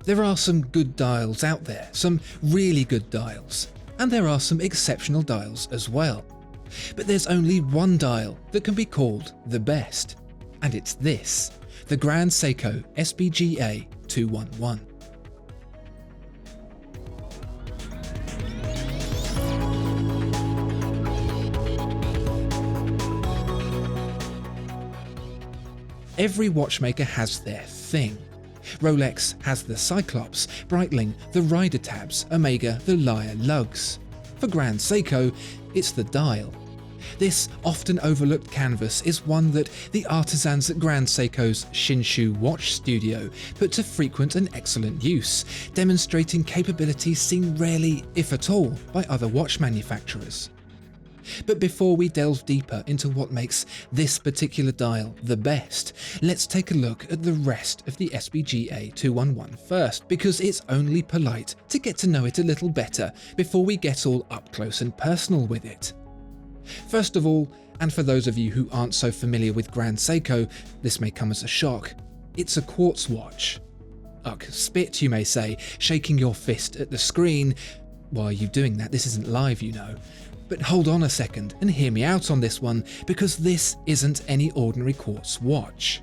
There are some good dials out there, some really good dials, and there are some exceptional dials as well. But there's only one dial that can be called the best, and it's this, the Grand Seiko SBGA211. Every watchmaker has their thing. Rolex has the Cyclops, Breitling the Rider tabs, Omega the Lyre lugs. For Grand Seiko, it's the dial. This often overlooked canvas is one that the artisans at Grand Seiko's Shinshu Watch Studio put to frequent and excellent use, demonstrating capabilities seen rarely, if at all, by other watch manufacturers. But before we delve deeper into what makes this particular dial the best, let's take a look at the rest of the SBGA211 first, because it's only polite to get to know it a little better before we get all up close and personal with it. First of all, and for those of you who aren't so familiar with Grand Seiko, this may come as a shock, it's a quartz watch. Ugh, spit, you may say, shaking your fist at the screen. Why are you doing that? This isn't live, you know. But hold on a second and hear me out on this one, because this isn't any ordinary quartz watch.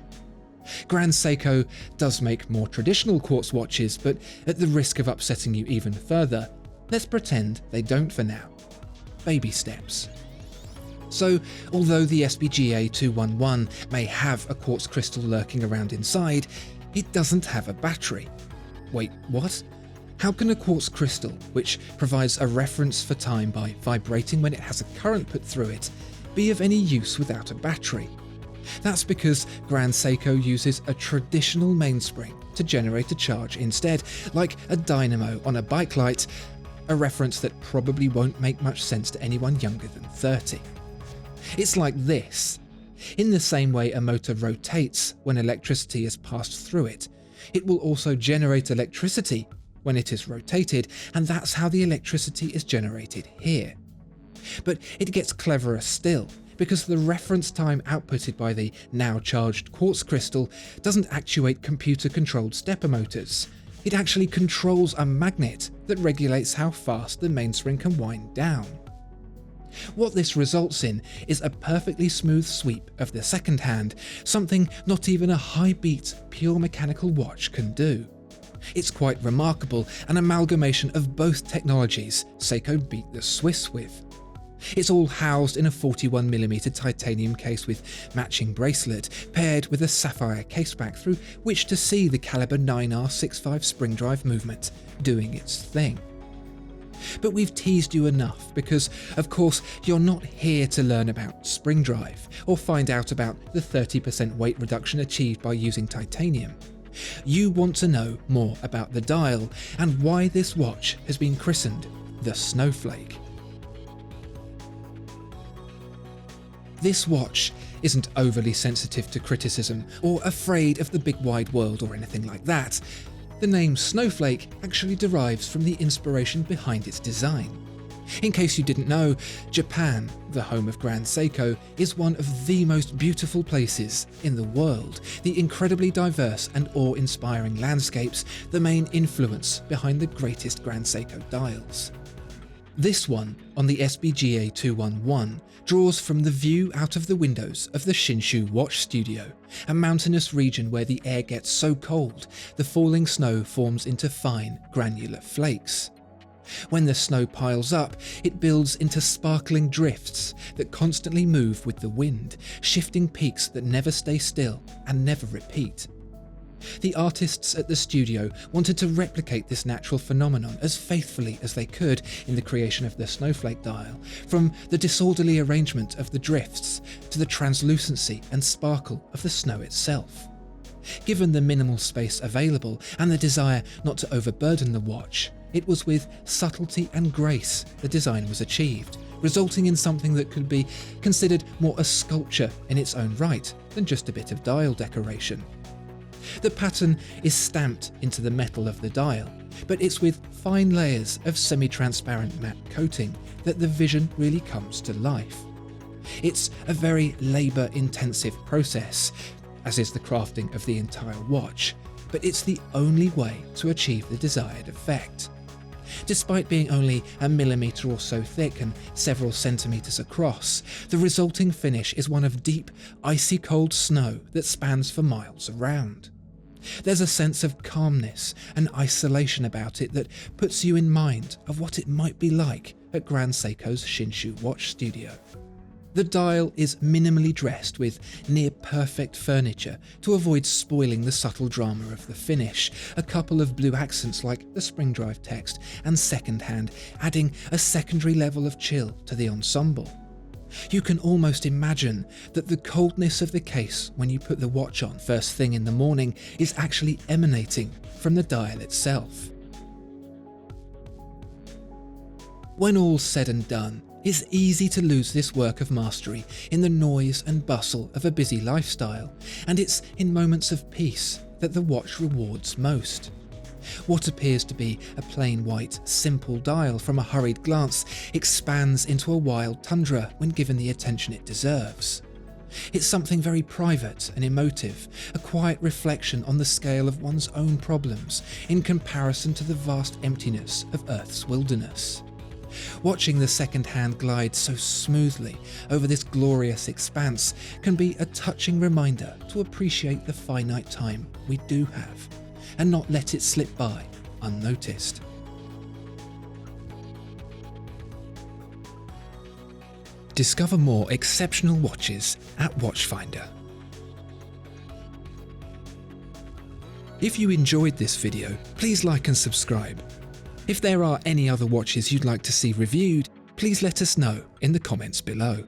Grand Seiko does make more traditional quartz watches, but at the risk of upsetting you even further, let's pretend they don't for now. Baby steps. So, although the SBGA211 may have a quartz crystal lurking around inside, it doesn't have a battery. Wait, what? How can a quartz crystal, which provides a reference for time by vibrating when it has a current put through it, be of any use without a battery? That's because Grand Seiko uses a traditional mainspring to generate a charge instead, like a dynamo on a bike light, a reference that probably won't make much sense to anyone younger than 30. It's like this. In the same way a motor rotates when electricity is passed through it, it will also generate electricity when it is rotated, and that's how the electricity is generated here. But it gets cleverer still, because the reference time outputted by the now charged quartz crystal doesn't actuate computer-controlled stepper motors. It actually controls a magnet that regulates how fast the mainspring can wind down. What this results in is a perfectly smooth sweep of the second hand, something not even a high-beat, pure mechanical watch can do. It's quite remarkable, an amalgamation of both technologies Seiko beat the Swiss with. It's all housed in a 41mm titanium case with matching bracelet, paired with a sapphire caseback through which to see the caliber 9R65 spring drive movement doing its thing. But we've teased you enough, because of course you're not here to learn about spring drive or find out about the 30% weight reduction achieved by using titanium. You want to know more about the dial and why this watch has been christened the Snowflake. This watch isn't overly sensitive to criticism or afraid of the big wide world or anything like that. The name Snowflake actually derives from the inspiration behind its design. In case you didn't know, Japan, the home of Grand Seiko, is one of the most beautiful places in the world, the incredibly diverse and awe-inspiring landscapes, the main influence behind the greatest Grand Seiko dials. This one, on the SBGA211, draws from the view out of the windows of the Shinshu Watch Studio, a mountainous region where the air gets so cold the falling snow forms into fine, granular flakes. When the snow piles up, it builds into sparkling drifts that constantly move with the wind, shifting peaks that never stay still and never repeat. The artists at the studio wanted to replicate this natural phenomenon as faithfully as they could in the creation of the Snowflake dial, from the disorderly arrangement of the drifts to the translucency and sparkle of the snow itself. Given the minimal space available and the desire not to overburden the watch, it was with subtlety and grace the design was achieved, resulting in something that could be considered more a sculpture in its own right than just a bit of dial decoration. The pattern is stamped into the metal of the dial, but it's with fine layers of semi-transparent matte coating that the vision really comes to life. It's a very labour-intensive process, as is the crafting of the entire watch, but it's the only way to achieve the desired effect. Despite being only a millimetre or so thick and several centimetres across, the resulting finish is one of deep, icy cold snow that spans for miles around. There's a sense of calmness and isolation about it that puts you in mind of what it might be like at Grand Seiko's Shinshu watch studio. The dial is minimally dressed with near-perfect furniture to avoid spoiling the subtle drama of the finish, a couple of blue accents like the spring drive text and second-hand, adding a secondary level of chill to the ensemble. You can almost imagine that the coldness of the case when you put the watch on first thing in the morning is actually emanating from the dial itself. When all's said and done, it's easy to lose this work of mastery in the noise and bustle of a busy lifestyle, and it's in moments of peace that the watch rewards most. What appears to be a plain white, simple dial from a hurried glance expands into a wild tundra when given the attention it deserves. It's something very private and emotive, a quiet reflection on the scale of one's own problems in comparison to the vast emptiness of Earth's wilderness. Watching the second hand glide so smoothly over this glorious expanse can be a touching reminder to appreciate the finite time we do have, and not let it slip by unnoticed. Discover more exceptional watches at Watchfinder. If you enjoyed this video, please like and subscribe. If there are any other watches you'd like to see reviewed, please let us know in the comments below.